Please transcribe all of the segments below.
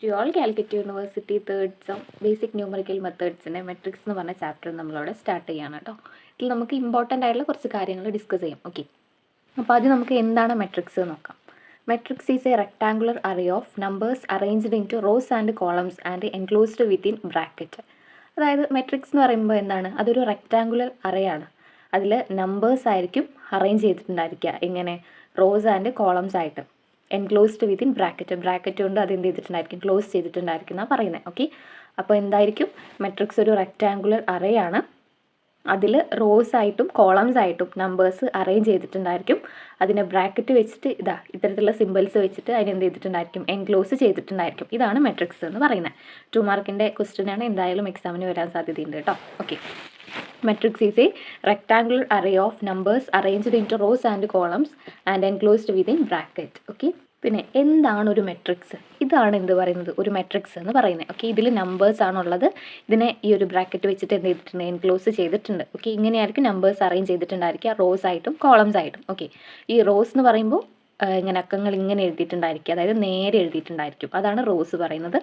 To all Calicut university third sem basic numerical മെത്തേഡ്സിൻ്റെ matrix എന്ന് പറഞ്ഞ ചാപ്റ്റർ നമ്മളവിടെ സ്റ്റാർട്ട് ചെയ്യാണ് കേട്ടോ. ഇതിൽ നമുക്ക് ഇമ്പോർട്ടൻ്റ് ആയിട്ടുള്ള കുറച്ച് കാര്യങ്ങൾ ഡിസ്കസ് ചെയ്യാം. ഓക്കെ, അപ്പോൾ ആദ്യം നമുക്ക് എന്താണ് മെട്രിക്സ് നോക്കാം. Matrix is a rectangular array of numbers arranged into rows and columns and enclosed within bracket. അതായത് മെട്രിക്സ് എന്ന് പറയുമ്പോൾ എന്താണ്, അതൊരു റെക്ടാങ്കുലർ അറേ ആണ്. അതിൽ നമ്പേഴ്സ് ആയിരിക്കും അറേഞ്ച് ചെയ്തിട്ടുണ്ടായിരിക്കുക, ഇങ്ങനെ റോസ് ആൻഡ് കോളംസ് ആയിട്ട്. എൻക്ലോസ്ഡ് വിത്തിൻ ബ്രാക്കറ്റ് കൊണ്ട് അത് എന്ത് ചെയ്തിട്ടുണ്ടായിരിക്കും, ക്ലോസ് ചെയ്തിട്ടുണ്ടായിരിക്കും എന്നാണ് പറയുന്നത്. ഓക്കെ, അപ്പോൾ എന്തായിരിക്കും, മെട്രിക്സ് ഒരു റെക്ടാങ്കുലർ അറേ ആണ്. അതിൽ റോസ് ആയിട്ടും കോളംസ് ആയിട്ടും നമ്പേഴ്സ് അറേഞ്ച് ചെയ്തിട്ടുണ്ടായിരിക്കും. അതിനെ ബ്രാക്കറ്റ് വെച്ചിട്ട് ഇത്തരത്തിലുള്ള സിമ്പിൾസ് വെച്ചിട്ട് അതിന് എന്ത് ചെയ്തിട്ടുണ്ടായിരിക്കും, എൻക്ലോസ് ചെയ്തിട്ടുണ്ടായിരിക്കും. ഇതാണ് മെട്രിക്സ് എന്ന് പറയുന്നത്. 2 മാർക്കിൻ്റെ ക്വസ്റ്റ്യൻ ആണ്, എന്തായാലും എക്സാമിന് വരാൻ സാധ്യതയുണ്ട് കേട്ടോ. Okay, matrix is a rectangular array of numbers arranged into rows and columns and enclosed within bracket. Okay, പിന്നെ എന്താണ് ഒരു മെട്രിക്സ്? ഇതാണ് എന്ത് പറയുന്നത്, ഒരു മെട്രിക്സ് എന്ന് പറയുന്നത്. ഓക്കെ, ഇതിൽ നമ്പേഴ്സ് ആണുള്ളത്. ഇതിനെ ഈ ഒരു ബ്രാക്കറ്റ് വെച്ചിട്ട് എന്ത് ചെയ്തിട്ടുണ്ട്, എൻക്ലോസ് ചെയ്തിട്ടുണ്ട്. ഓക്കെ, ഇങ്ങനെയായിരിക്കും നമ്പേഴ്സ് അറേഞ്ച് ചെയ്തിട്ടുണ്ടായിരിക്കുക, റോസ് ആയിട്ടും കോളംസ് ആയിട്ടും. ഓക്കെ, ഈ റോസ് എന്ന് പറയുമ്പോൾ ഇങ്ങനെ അക്കങ്ങൾ ഇങ്ങനെ എഴുതിയിട്ടുണ്ടായിരിക്കും, അതായത് നേരെ എഴുതിയിട്ടുണ്ടായിരിക്കും, അതാണ് റോസ് പറയുന്നത്.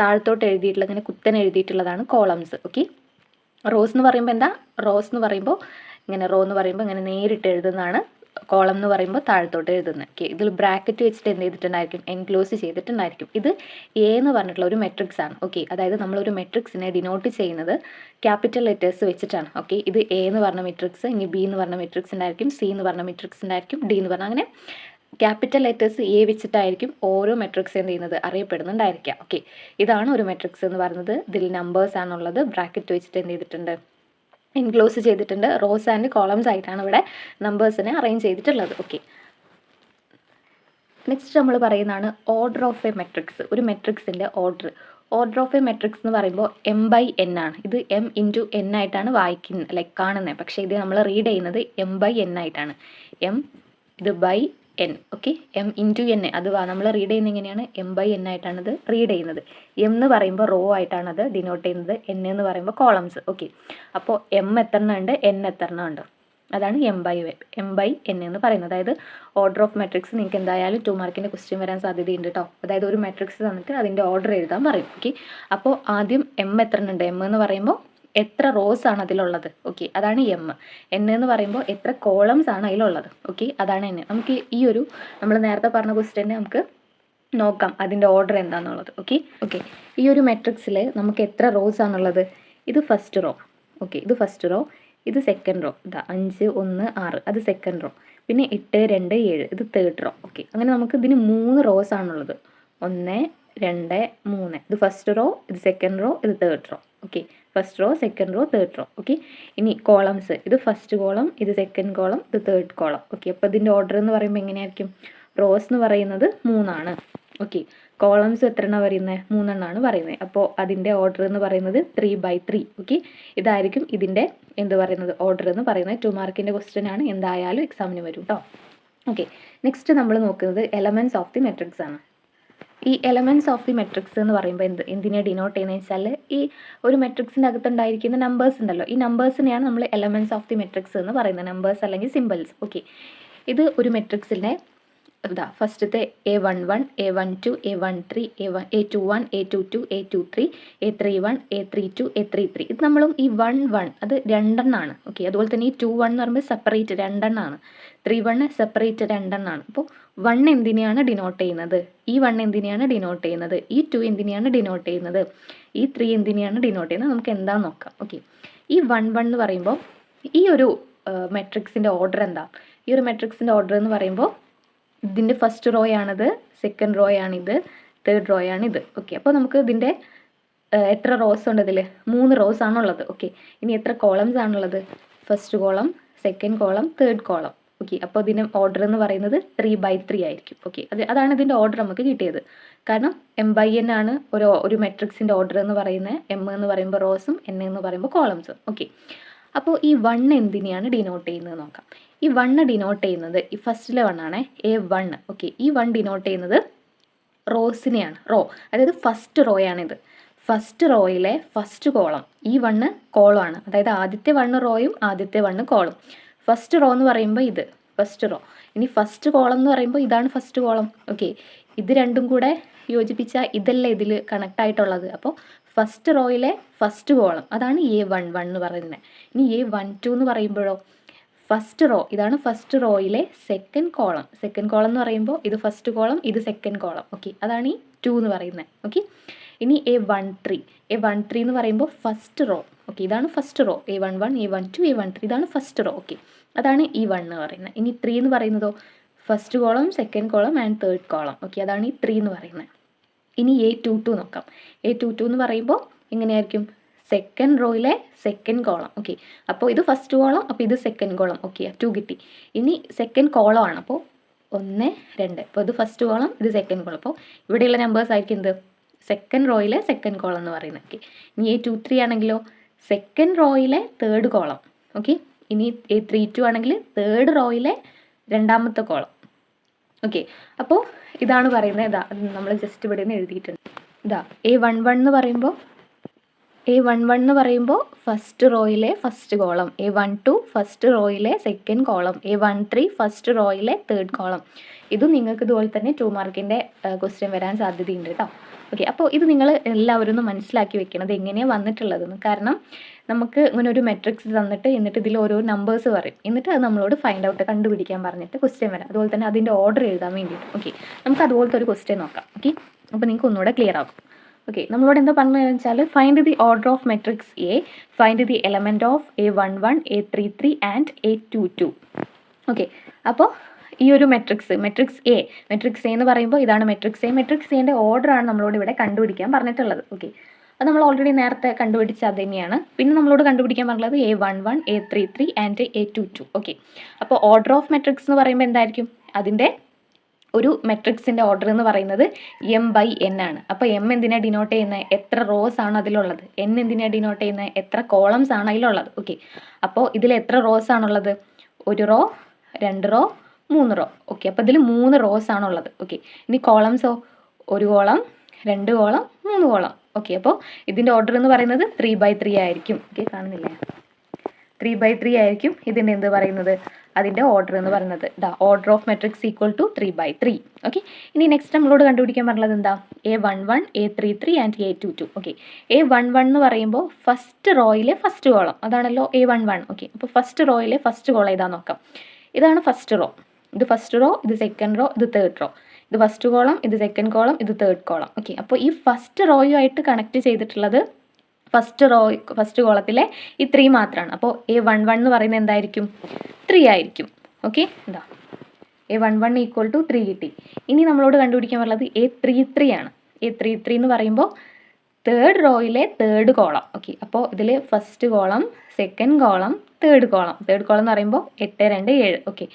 താഴത്തോട്ട് എഴുതിയിട്ടുള്ള ഇങ്ങനെ കുത്തനെ എഴുതിയിട്ടുള്ളതാണ് കോളംസ്. ഓക്കെ, റോസ് എന്ന് പറയുമ്പോൾ എന്താ, റോസ് എന്ന് പറയുമ്പോൾ ഇങ്ങനെ റോ എന്ന് പറയുമ്പോൾ ഇങ്ങനെ നേരിട്ട് എഴുതുന്നതാണ്. കോളം എന്ന് പറയുമ്പോൾ താഴത്തോട്ട് എഴുതുന്നത്. ഓക്കെ, ഇതിൽ ബ്രാക്കറ്റ് വെച്ചിട്ട് എന്ത് ചെയ്തിട്ടുണ്ടായിരിക്കും, എൻക്ലോസ് ചെയ്തിട്ടുണ്ടായിരിക്കും. ഇത് എ എന്ന് പറഞ്ഞിട്ടുള്ള ഒരു മെട്രിക്സ് ആണ്. ഓക്കെ, അതായത് നമ്മളൊരു മെട്രിക്സിനെ ഡിനോട്ട് ചെയ്യുന്നത് ക്യാപിറ്റൽ ലെറ്റേഴ്സ് വെച്ചിട്ടാണ്. ഓക്കെ, ഇത് എ എന്ന് പറഞ്ഞ മെട്രിക്സ്, ഇനി ബി എന്ന് പറഞ്ഞ മെട്രിക്സ് ഉണ്ടായിരിക്കും, സി എന്ന് പറഞ്ഞ മെട്രിക്സ് ഉണ്ടായിരിക്കും, ഡി എന്ന് പറഞ്ഞാൽ അങ്ങനെ ക്യാപിറ്റൽ ലെറ്റേഴ്സ് എ വെച്ചിട്ടായിരിക്കും ഓരോ മെട്രിക്സ് എന്ത് ചെയ്യുന്നത്, അറിയപ്പെടുന്നുണ്ടായിരിക്കുക. ഓക്കെ, ഇതാണ് ഒരു മെട്രിക്സ് എന്ന് പറയുന്നത്. ഇതിൽ നമ്പേഴ്സ് ആണുള്ളത്, ബ്രാക്കറ്റ് വെച്ചിട്ട് എന്ത് ചെയ്തിട്ടുണ്ട്, എൻക്ലോസ് ചെയ്തിട്ടുണ്ട്. റോസ് ആൻഡ് കോളംസ് ആയിട്ടാണ് ഇവിടെ നമ്പേഴ്സിനെ അറേഞ്ച് ചെയ്തിട്ടുള്ളത്. ഓക്കെ, നെക്സ്റ്റ് നമ്മൾ പറയുന്നതാണ് ഓർഡർ ഓഫ് എ മെട്രിക്സ്. ഒരു മെട്രിക്സിൻ്റെ ഓർഡർ ഓഫ് എ മെട്രിക്സ് എന്ന് പറയുമ്പോൾ M/N ആണ്. ഇത് M/N ആയിട്ടാണ് വായിക്കുന്നത്, കാണുന്നത്. പക്ഷേ ഇത് നമ്മൾ റീഡ് ചെയ്യുന്നത് M/N ആയിട്ടാണ്. M ഇത് ബൈ N. ഓക്കെ, M/N അത് നമ്മൾ റീഡ് ചെയ്യുന്നത് എങ്ങനെയാണ്, M/N ആയിട്ടാണ് ഇത് റീഡ് ചെയ്യുന്നത്. M എന്ന് പറയുമ്പോൾ റോ ആയിട്ടാണ് അത് ഡിനോട്ട് ചെയ്യുന്നത്, N എന്ന് പറയുമ്പോൾ കോളംസ്. ഓക്കെ, അപ്പോൾ M എത്രണ്ണം ഉണ്ട്, N എത്രണ്ണം ഉണ്ട്, അതാണ് M/N എന്ന് പറയുന്നത്. അതായത് ഓർഡർ ഓഫ് മെട്രിക്സ് നിങ്ങൾക്ക് എന്തായാലും 2 മാർക്കിൻ്റെ ക്വസ്റ്റ്യൻ വരാൻ സാധ്യതയുണ്ട് കേട്ടോ. അതായത് ഒരു മെട്രിക്സ് തന്നിട്ട് അതിൻ്റെ ഓർഡർ എഴുതാൻ പറയും. ഓക്കെ, അപ്പോൾ ആദ്യം M എത്രണ്ണം ഉണ്ട്, M എന്ന് പറയുമ്പോൾ എത്ര റോസ് ആണ് അതിലുള്ളത്. ഓക്കെ, അതാണ് M. N എന്ന് പറയുമ്പോൾ എത്ര കോളംസ് ആണ് അതിലുള്ളത്. ഓക്കെ, അതാണ് N. നമുക്ക് ഈ ഒരു നമ്മൾ നേരത്തെ പറഞ്ഞ ക്വസ്റ്റ്യനെ നമുക്ക് നോക്കാം, അതിൻ്റെ ഓർഡർ എന്താണെന്നുള്ളത്. ഓക്കെ, ഈ ഒരു മെട്രിക്സിൽ നമുക്ക് എത്ര റോസ് ആണുള്ളത്, ഇത് ഫസ്റ്റ് റോ. ഓക്കെ, ഇത് ഫസ്റ്റ് റോ, ഇത് സെക്കൻഡ് റോ. 5 1 6 അത് സെക്കൻഡ് റോ. പിന്നെ 8 2 7 ഇത് തേർഡ് റോ. ഓക്കെ, അങ്ങനെ നമുക്ക് ഇതിന് 3 റോസ് ആണുള്ളത്. 1 2 3 ഇത് ഫസ്റ്റ് റോ, ഇത് സെക്കൻഡ് റോ, ഇത് third row. Okay, first row, second raw, third row. Okay, ഇനി കോളംസ്, ഇത് ഫസ്റ്റ് കോളം, ഇത് സെക്കൻഡ് കോളം, ഇത് തേർഡ് കോളം. ഓക്കെ, അപ്പോൾ ഇതിൻ്റെ ഓർഡർ എന്ന് പറയുമ്പോൾ എങ്ങനെയായിരിക്കും, റോസ് എന്ന് പറയുന്നത് 3 ആണ്. ഓക്കെ, കോളംസ് എത്രണ്ണ പറയുന്നത്, 3 എണ്ണമാണ് പറയുന്നത്. അപ്പോൾ അതിൻ്റെ ഓർഡർ എന്ന് പറയുന്നത് 3/3. ഓക്കെ, ഇതായിരിക്കും ഇതിൻ്റെ എന്ത് പറയുന്നത്, ഓർഡർ എന്ന് പറയുന്നത്. 2 മാർക്കിൻ്റെ ക്വസ്റ്റ്യൻ ആണ്, എന്തായാലും എക്സാമിന് വരും കേട്ടോ. ഓക്കെ, നെക്സ്റ്റ് നമ്മൾ നോക്കുന്നത് എലമെൻറ്റ്സ് ഓഫ് ദി മെട്രിക്സ് ആണ്. ഈ എലമെൻറ്റ്സ് ഓഫ് ദി മെട്രിക്സ് എന്ന് പറയുമ്പോൾ എന്തിനെ ഡിനോട്ട് ചെയ്യുന്നത് വെച്ചാൽ, ഈ ഒരു മെട്രിക്സിൻ്റെ അകത്തുണ്ടായിരിക്കുന്ന നമ്പേഴ്സ് ഉണ്ടല്ലോ, ഈ നമ്പേഴ്സിനെയാണ് നമ്മൾ എലമെൻറ്റ്സ് ഓഫ് ദി മെട്രിക്സ് എന്ന് പറയുന്നത്, നമ്പേഴ്സ് അല്ലെങ്കിൽ സിമ്പിൾസ്. ഓക്കെ, ഇത് ഒരു മെട്രിക്സിൻ്റെ ഫസ്റ്റത്തെ A11 A12 A13 A21 A22 A23 A31 A32 A33 ഇത് നമ്മളും ഈ 1 അത് 2 എണ്ണമാണ്. ഓക്കെ, അതുപോലെ തന്നെ ഈ 21 എന്ന് പറയുമ്പോൾ സെപ്പറേറ്റ് 2 എണ്ണമാണ്. 31 സെപ്പറേറ്റ് 2 എണ്ണമാണ്. അപ്പോൾ 1 എന്തിനെയാണ് ഡിനോട്ട് ചെയ്യുന്നത്, ഈ 1 എന്തിനെയാണ് ഡിനോട്ട് ചെയ്യുന്നത്, ഈ 2 എന്തിനെയാണ് ഡിനോട്ട് ചെയ്യുന്നത്, ഈ 3 എന്തിനെയാണ് ഡിനോട്ട് ചെയ്യുന്നത്, നമുക്ക് എന്താണെന്ന് നോക്കാം. ഓക്കെ, ഈ 1 എന്ന് പറയുമ്പോൾ ഈ ഒരു മെട്രിക്സിൻ്റെ ഓർഡർ എന്താ, ഈ ഒരു മെട്രിക്സിൻ്റെ ഓർഡർ എന്ന് പറയുമ്പോൾ ഇതിൻ്റെ ഫസ്റ്റ് റോ ആണിത്, സെക്കൻഡ് റോ ആണിത്, തേർഡ് റോ ആണിത്. ഓക്കെ, അപ്പോൾ നമുക്ക് ഇതിൻ്റെ എത്ര റോസ് ഉണ്ട്, ഇതിൽ 3 റോസ് ആണുള്ളത്. ഓക്കെ, ഇനി എത്ര കോളംസ് ആണുള്ളത്, first column, second column, third column. Okay, അപ്പോൾ ഇതിൻ്റെ ഓർഡർ എന്ന് പറയുന്നത് 3/3 ആയിരിക്കും. ഓക്കെ, അതാണ് ഇതിൻ്റെ ഓർഡർ നമുക്ക് കിട്ടിയത്. കാരണം M/N ആണ് ഒരു മെട്രിക്സിൻ്റെ ഓർഡർ എന്ന് പറയുന്നത്. M എന്ന് പറയുമ്പോൾ റോസും, N എന്ന് പറയുമ്പോൾ കോളംസും. ഓക്കെ, അപ്പോൾ ഈ 1 എന്തിനെയാണ് ഡിനോട്ട് ചെയ്യുന്നത് നോക്കാം. ഈ 1 ഡിനോട്ട് ചെയ്യുന്നത് ഈ ഫസ്റ്റിലെ 1 ആണ്, A1. ഓക്കെ, ഈ 1 ഡിനോട്ട് ചെയ്യുന്നത് റോസിനെയാണ്, റോ, അതായത് ഫസ്റ്റ് റോ ആണിത്. ഫസ്റ്റ് റോയിലെ ഫസ്റ്റ് കോളം, ഈ 1 കോളമാണ്, അതായത് ആദ്യത്തെ 1 റോയും ആദ്യത്തെ 1 കോളും. ഫസ്റ്റ് റോ എന്ന് പറയുമ്പോൾ ഇത് ഫസ്റ്റ് റോ. ഇനി ഫസ്റ്റ് കോളം എന്ന് പറയുമ്പോൾ ഇതാണ് ഫസ്റ്റ് കോളം. ഓക്കെ, ഇത് രണ്ടും കൂടെ യോജിപ്പിച്ചാൽ ഇതല്ലേ ഇതിൽ കണക്ട് ആയിട്ടുള്ളത്. അപ്പോൾ ഫസ്റ്റ് റോയിലെ ഫസ്റ്റ് കോളം അതാണ് A11 എന്ന് പറയുന്നത്. ഇനി A12 എന്ന് പറയുമ്പോഴോ ഫസ്റ്റ് റോ, ഇതാണ് ഫസ്റ്റ് റോയിലെ സെക്കൻഡ് കോളം. സെക്കൻഡ് കോളം എന്ന് പറയുമ്പോൾ ഇത് ഫസ്റ്റ് കോളം, ഇത് സെക്കൻഡ് കോളം. ഓക്കെ, അതാണ് ഈ 2 എന്ന് പറയുന്നത്. ഓക്കെ, ഇനി A13 എന്ന് പറയുമ്പോൾ ഫസ്റ്റ് റോ. ഓക്കെ, ഇതാണ് first row. A11, A12, A13 ഇതാണ് ഫസ്റ്റ് റോ. ഓക്കെ, അതാണ് ഈ 1 എന്ന് പറയുന്നത്. ഇനി 3 എന്ന് പറയുന്നതോ first column, second column and third column. Okay, അതാണ് ഈ 3 എന്ന് പറയുന്നത്. ഇനി A22 നോക്കാം. A22 എന്ന് പറയുമ്പോൾ എങ്ങനെയായിരിക്കും? സെക്കൻഡ് റോയിലെ സെക്കൻഡ് കോളം. ഓക്കെ, അപ്പോൾ ഇത് ഫസ്റ്റ് കോളം, അപ്പോൾ ഇത് സെക്കൻഡ് കോളം. ഓക്കെ, 2 കിട്ടി. ഇനി സെക്കൻഡ് കോളം ആണ്, അപ്പോൾ 1, 2. അപ്പോൾ ഇത് ഫസ്റ്റ് കോളം, ഇത് സെക്കൻഡ് കോളം. അപ്പോൾ ഇവിടെയുള്ള നമ്പേഴ്സ് ആയിരിക്കും എന്ത്? സെക്കൻഡ് റോയിലെ സെക്കൻഡ് കോളം എന്ന് പറയുന്നത്. ഓക്കെ, ഇനി A23 ആണെങ്കിലോ സെക്കൻഡ് റോയിലെ തേർഡ് കോളം. ഓക്കെ, ഇനി A32 ആണെങ്കിൽ തേർഡ് റോയിലെ രണ്ടാമത്തെ കോളം. ഓക്കെ, അപ്പോൾ ഇതാണ് പറയുന്നത്. ഇതാ നമ്മൾ ജസ്റ്റ് ഇവിടെ നിന്ന് എഴുതിയിട്ടുണ്ട്. ഇതാ A11 എന്ന് പറയുമ്പോൾ ഫസ്റ്റ് റോയിലെ ഫസ്റ്റ് കോളം, A12 ഫസ്റ്റ് റോയിലെ സെക്കൻഡ് കോളം, A13 ഫസ്റ്റ് റോയിലെ തേർഡ് കോളം. ഇതും നിങ്ങൾക്ക് ഇതുപോലെ തന്നെ 2 മാർക്കിൻ്റെ ക്വസ്റ്റ്യൻ വരാൻ സാധ്യതയുണ്ട് കേട്ടോ. ഓക്കെ, അപ്പോൾ ഇത് നിങ്ങൾ എല്ലാവരും ഒന്ന് മനസ്സിലാക്കി വെക്കണം, ഇത് എങ്ങനെയാണ് വന്നിട്ടുള്ളതെന്ന്. കാരണം നമുക്ക് ഇങ്ങനെ ഒരു മെട്രിക്സ് തന്നിട്ട് എന്നിട്ട് ഇതിൽ ഓരോ നമ്പേഴ്സ് പറയും, എന്നിട്ട് അത് നമ്മളോട് ഫൈൻഡ് ഔട്ട് കണ്ടുപിടിക്കാൻ പറഞ്ഞിട്ട് ക്വസ്റ്റ്യൻ വരാം. അതുപോലെ തന്നെ അതിൻ്റെ ഓർഡർ എഴുതാൻ വേണ്ടിയിട്ട്. ഓക്കെ, നമുക്ക് അതുപോലത്തെ ഒരു ക്വസ്റ്റ്യൻ നോക്കാം. ഓക്കെ, അപ്പോൾ നിങ്ങൾക്ക് ഒന്നുകൂടെ ക്ലിയർ ആകും. ഓക്കെ, നമ്മളോട് എന്താ പറഞ്ഞതെന്ന് വെച്ചാൽ find the order of matrix A, find the element of A11, A33 and A22. Okay, അപ്പോൾ ഈ ഒരു മെട്രിക്സ് എ എന്ന് പറയുമ്പോൾ ഇതാണ് മെട്രിക്സ് എയുടെ ഓർഡറാണ് നമ്മളോട് ഇവിടെ കണ്ടുപിടിക്കാൻ പറഞ്ഞിട്ടുള്ളത്. ഓക്കെ, അത് നമ്മൾ ഓൾറെഡി നേരത്തെ കണ്ടുപിടിച്ച അത് തന്നെയാണ്. പിന്നെ നമ്മളോട് കണ്ടുപിടിക്കാൻ പറഞ്ഞത് A11, A33 and A22. Okay, അപ്പോൾ ഓർഡർ ഓഫ് മെട്രിക്സ് എന്ന് പറയുമ്പോൾ എന്തായിരിക്കും? അതിൻ്റെ ഒരു മെട്രിക്സിൻ്റെ ഓർഡർ എന്ന് പറയുന്നത് M/N ആണ്. അപ്പോൾ M എന്തിനാണ് ഡിനോട്ട് ചെയ്യുന്നത്? എത്ര റോസ് ആണ് അതിലുള്ളത്. N എന്തിനാണ് ഡിനോട്ട് ചെയ്യുന്നത്? എത്ര കോളംസ് ആണ് അതിലുള്ളത്. ഓക്കെ, അപ്പോൾ ഇതിൽ എത്ര റോസ് ആണുള്ളത്? 1 റോ, 2 റോ, 3 റോ. ഓക്കെ, അപ്പോൾ ഇതിൽ 3 റോസ് ആണുള്ളത്. ഓക്കെ, ഇനി കോളംസോ 1 കോളം, 2 കോളം, 3 കോളം. ഓക്കെ, അപ്പോൾ ഇതിൻ്റെ ഓർഡർ എന്ന് പറയുന്നത് 3/3 ആയിരിക്കും. ഓക്കെ, കാണുന്നില്ലേ? 3/3 ആയിരിക്കും ഇതിൻ്റെ എന്ത് പറയുന്നത്? അതിൻ്റെ ഓർഡർ എന്ന് പറയുന്നത്. Order of matrix equal to 3/3. Okay, ഇനി നെക്സ്റ്റ് നമ്മളോട് കണ്ടുപിടിക്കാൻ പറഞ്ഞത് എന്താ? A11, A33 and A22. Okay, A11 എന്ന് പറയുമ്പോൾ ഫസ്റ്റ് റോയിലെ ഫസ്റ്റ് കോളം, അതാണല്ലോ A11. ഓക്കെ, അപ്പോൾ ഫസ്റ്റ് റോയിലെ ഫസ്റ്റ് കോളം ഇതാ നോക്കാം. ഇതാണ് ഫസ്റ്റ് റോ, ഇത് ഫസ്റ്റ് റോ, ഇത് സെക്കൻഡ് റോ, ഇത് തേർഡ് റോ. ഇത് ഫസ്റ്റ് കോളം, ഇത് സെക്കൻഡ് കോളം, ഇത് തേർഡ് കോളം. ഓക്കെ, അപ്പോൾ ഈ ഫസ്റ്റ് റോയുമായിട്ട് കണക്ട് ചെയ്തിട്ടുള്ളത് ഫസ്റ്റ് കോളത്തിലെ ഈ 3 മാത്രമാണ്. അപ്പോൾ A11 എന്ന് പറയുന്നത് എന്തായിരിക്കും? 3 ആയിരിക്കും. ഓക്കെ, എന്താ A11 ഈക്വൽ ടു 3 കിട്ടി. ഇനി നമ്മളോട് കണ്ടുപിടിക്കാൻ പറഞ്ഞത് A33 ആണ്. A33 എന്ന് പറയുമ്പോൾ തേർഡ് റോയിലെ തേർഡ് കോളം. ഓക്കെ, അപ്പോൾ ഇതിൽ first column, second column, third column എന്ന് പറയുമ്പോൾ 8, 2, 7. ഓക്കെ,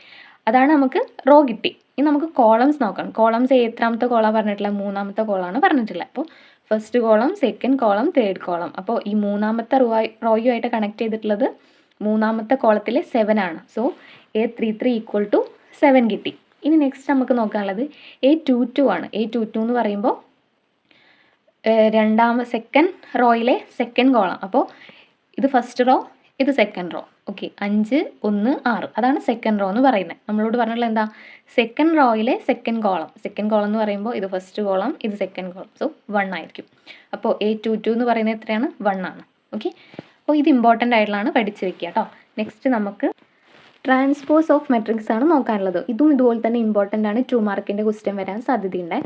അതാണ് നമുക്ക് റോ കിട്ടി. ഇനി നമുക്ക് കോളംസ് നോക്കണം. കോളംസ് എത്രാമത്തെ കോളാണ് പറഞ്ഞിട്ടില്ല? 3ാമത്തെ കോളാണ് പറഞ്ഞിട്ടുള്ളത്. അപ്പോൾ first column, second column, third column. അപ്പോൾ ഈ 3ാമത്തെ റോയുമായിട്ട് കണക്ട് ചെയ്തിട്ടുള്ളത് 3ാമത്തെ കോളത്തിലെ 7 ആണ്. സോ A33 ഈക്വൽ ടു 7 കിട്ടി. ഇനി നെക്സ്റ്റ് നമുക്ക് നോക്കാനുള്ളത് A22 ആണ്. A22 എന്ന് പറയുമ്പോൾ സെക്കൻഡ് റോയിലെ സെക്കൻഡ് കോളം. അപ്പോൾ ഇത് ഫസ്റ്റ് റോ, ഇത് സെക്കൻഡ് റോ. ഓക്കെ, 5, 1, 6 അതാണ് സെക്കൻഡ് റോ എന്ന് പറയുന്നത്. നമ്മളോട് പറഞ്ഞിട്ടുള്ളത് എന്താ? സെക്കൻഡ് റോയിലെ സെക്കൻഡ് കോളം എന്ന് പറയുമ്പോൾ ഇത് ഫസ്റ്റ് കോളം, ഇത് സെക്കൻഡ് കോളം. സോ 1 ആയിരിക്കും. അപ്പോൾ A22 എന്ന് പറയുന്നത് എത്രയാണ്? 1 ആണ്. ഓക്കെ, അപ്പോൾ ഇത് ഇമ്പോർട്ടൻ്റ് ആയിട്ടുള്ളതാണ്, പഠിച്ച് വെക്കുക കേട്ടോ. നെക്സ്റ്റ് നമുക്ക് ട്രാൻസ്പോസ് ഓഫ് മെട്രിക്സ് ആണ് നോക്കാനുള്ളത്. ഇതും ഇതുപോലെ തന്നെ ഇമ്പോർട്ടൻ്റ് ആണ്, 2 മാർക്കിൻ്റെ ക്വസ്റ്റ്യൻ വരാൻ സാധ്യതയുണ്ട്.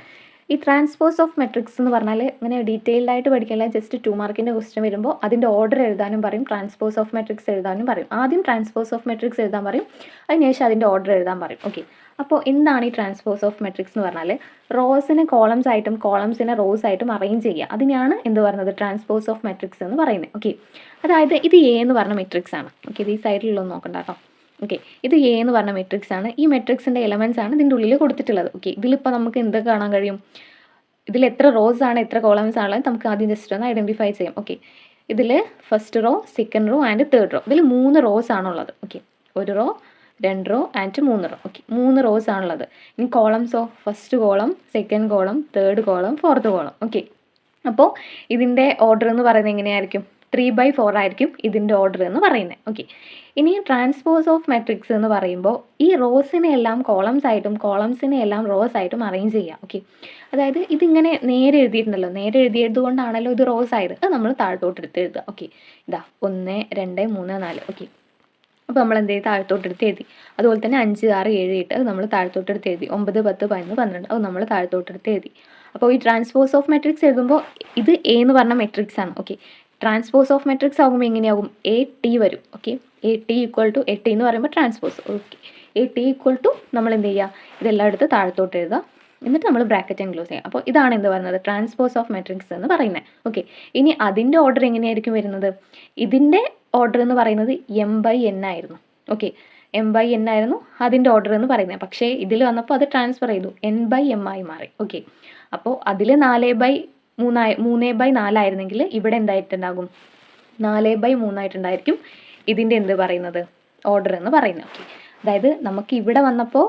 ഈ ട്രാൻസ്പോസ് ഓഫ് മെട്രിക്സ് എന്ന് പറഞ്ഞാൽ ഇങ്ങനെ ഡീറ്റെയിൽഡ് ആയിട്ട് പഠിക്കില്ല, ജസ്റ്റ് 2 മാർക്കിൻ്റെ ക്വസ്റ്റ്യൻ വരുമ്പോൾ അതിൻ്റെ ഓർഡർ എഴുതാനും പറയും, ട്രാൻസ്പോസ് ഓഫ് മെട്രിക്സ് എഴുതാനും പറയും. ആദ്യം ട്രാൻസ്പോസ് ഓഫ് മെട്രിക്സ് എഴുതാൻ പറയും, അതിനുശേഷം അതിൻ്റെ ഓർഡർ എഴുതാൻ പറയും. ഓക്കെ, അപ്പോൾ എന്താണ് ഈ ട്രാൻസ്പോസ് ഓഫ് മെട്രിക്സ് എന്ന് പറഞ്ഞാൽ? റോസിനെ കോളംസ് ആയിട്ടും കോളംസിനെ റോസ് ആയിട്ടും അറേഞ്ച് ചെയ്യുക. അതിനാണ് എന്ത് പറയുന്നത്? ട്രാൻസ്പോസ് ഓഫ് മെട്രിക്സ് എന്ന് പറയുന്നത്. ഓക്കെ, അതായത് ഇത് A എന്ന് പറഞ്ഞ മെട്രിക്സ് ആണ്. ഓക്കെ, ഇത് ഈ സൈഡിലുള്ളൊന്നും നോക്കണ്ട കേട്ടോ. ഓക്കെ, ഇത് A എന്ന് പറഞ്ഞ മെട്രിക്സ് ആണ്. ഈ മെട്രിക്സിൻ്റെ എലമെൻറ്റ്സ് ആണ് ഇതിൻ്റെ ഉള്ളിൽ കൊടുത്തിട്ടുള്ളത്. ഓക്കെ, ഇതിലിപ്പോൾ നമുക്ക് എന്തൊക്കെ കാണാൻ കഴിയും? ഇതിൽ എത്ര റോസ് ആണ്, എത്ര കോളംസ് ആണ്, നമുക്ക് ആദ്യം ജസ്റ്റ് ഒന്ന് ഐഡൻറ്റിഫൈ ചെയ്യാം. ഓക്കെ, ഇതിൽ first row, second row and third row. ഇതിൽ 3 റോസ് ആണുള്ളത്. Okay, 1 row, 2 row and 3 row. Okay, 3 rows ആണുള്ളത്. ഇനി കോളംസോ first column, second column, third column, fourth column. Okay, അപ്പോൾ ഇതിൻ്റെ ഓർഡർ എന്ന് പറയുന്നത് എങ്ങനെയായിരിക്കും? 3/4 ആയിരിക്കും ഇതിൻ്റെ ഓർഡർ എന്ന് പറയുന്നത്. ഓക്കെ, ഇനി ട്രാൻസ്പോസ് ഓഫ് മെട്രിക്സ് എന്ന് പറയുമ്പോൾ ഈ റോസിനെ എല്ലാം കോളംസ് ആയിട്ടും കോളംസിനെ എല്ലാം റോസ് ആയിട്ടും അറേഞ്ച് ചെയ്യാം. ഓക്കെ, അതായത് ഇതിങ്ങനെ നേരെ എഴുതിയിട്ടുണ്ടല്ലോ, നേരെ എഴുതിയത് കൊണ്ടാണല്ലോ ഇത് റോസ് ആയത്. അത് നമ്മൾ താഴത്തോട്ട് എടുത്ത് എഴുതുക. ഓക്കെ, ഇതാ 1 2 3 4. ഓക്കെ, അപ്പോൾ നമ്മൾ എന്ത് ചെയ്ത് താഴത്തോട്ടെടുത്ത് എഴുതി. അതുപോലെ തന്നെ 5 6 7 8 അത് നമ്മൾ താഴത്തോട്ടെടുത്ത് എഴുതി. 9 10 11 12 അത് നമ്മൾ താഴത്തോട്ടെടുത്ത് എഴുതി. അപ്പോൾ ഈ ട്രാൻസ്പോസ് ഓഫ് മെട്രിക്സ് എഴുതുമ്പോൾ ഇത് എ എന്ന് പറഞ്ഞ മെട്രിക്സ് ആണ്. ഓക്കെ, ട്രാൻസ്പോസ് ഓഫ് മെട്രിക്സ് ആകുമ്പോൾ എങ്ങനെയാകും? എ ടി വരും. Okay, A T equal to A T എന്ന് പറയുമ്പോൾ transpose. Okay, A T equal to നമ്മൾ എന്ത് ചെയ്യുക? ഇതെല്ലാം എടുത്ത് താഴത്തോട്ട് എഴുതുക, എന്നിട്ട് നമ്മൾ ബ്രാക്കറ്റ് ക്ലോസ് ചെയ്യാം. അപ്പോൾ ഇതാണ് എന്ത് പറയുന്നത്? ട്രാൻസ്പോസ് ഓഫ് മെട്രിക്സ് എന്ന് പറയുന്നത്. ഓക്കെ, ഇനി അതിൻ്റെ ഓർഡർ എങ്ങനെയായിരിക്കും വരുന്നത്? ഇതിൻ്റെ ഓർഡർ എന്ന് പറയുന്നത് M/N ആയിരുന്നു. ഓക്കെ, M/N ആയിരുന്നു അതിൻ്റെ ഓർഡർ എന്ന് പറയുന്നത്. പക്ഷേ ഇതിൽ വന്നപ്പോൾ അത് ട്രാൻസ്ഫർ ചെയ്തു, N/M ആയി മാറി. ഓക്കെ, അപ്പോൾ അതിൽ 3/4 ആയിരുന്നെങ്കിൽ ഇവിടെ എന്തായിട്ടുണ്ടാകും? 4/3 ആയിട്ടുണ്ടായിരിക്കും ഇതിൻ്റെ എന്ത് പറയുന്നത്? ഓർഡർ എന്ന് പറയുന്നത്. ഓക്കെ, അതായത് നമുക്ക് ഇവിടെ വന്നപ്പോൾ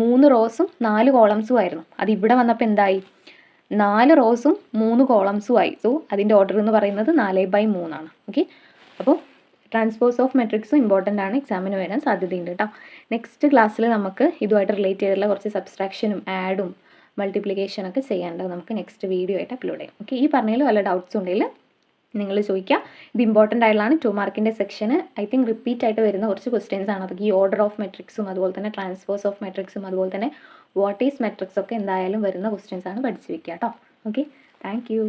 3 റോസും 4 കോളംസും ആയിരുന്നു. അത് ഇവിടെ വന്നപ്പോൾ എന്തായി? 4 റോസും 3 കോളംസും ആയി. സോ അതിൻ്റെ ഓർഡർ എന്ന് പറയുന്നത് 4/3 ആണ്. ഓക്കെ, അപ്പോൾ ട്രാൻസ്പോസ് ഓഫ് മെട്രിക്സും ഇമ്പോർട്ടൻ്റ് ആണ്, എക്സാമിന് വരാൻ സാധ്യതയുണ്ട് കേട്ടോ. നെക്സ്റ്റ് ക്ലാസ്സിൽ നമുക്ക് ഇതുമായിട്ട് റിലേറ്റ് ചെയ്തിട്ടുള്ള കുറച്ച് സബ്സ്ട്രാക്ഷനും ആഡും മൾട്ടിപ്ലിക്കേഷനൊക്കെ ചെയ്യാനുണ്ട്. നമുക്ക് നെക്സ്റ്റ് വീഡിയോ ആയിട്ട് അപ്ലോഡ് ചെയ്യാം. ഓക്കെ, ഈ പറഞ്ഞതിൽ വല്ല ഡൗട്ട്സ് ഉണ്ടെങ്കിൽ നിങ്ങൾ ചോദിക്കുക. ഇത് ഇമ്പോർട്ടൻ്റ് ആയിട്ടുള്ളതാണ്. 2 മാർക്കിൻ്റെ സെക്ഷന് ഐ തിങ്ക് റിപ്പീറ്റ് ആയിട്ട് വരുന്ന കുറച്ച് ക്വസ്റ്റ്യൻസ് ആണ്. അതൊക്കെ ഈ ഓർഡർ ഓഫ് മെട്രിക്സും അതുപോലെ തന്നെ ട്രാൻസ്പോസ് ഓഫ് മെട്രിക്സും അതുപോലെ തന്നെ വാട്ട് ഈസ് മെട്രിക്സ് ഒക്കെ എന്തായാലും വരുന്ന ക്വസ്റ്റ്യൻസ് ആണ്. പഠിച്ചു വയ്ക്കുക കേട്ടോ. Okay, thank you.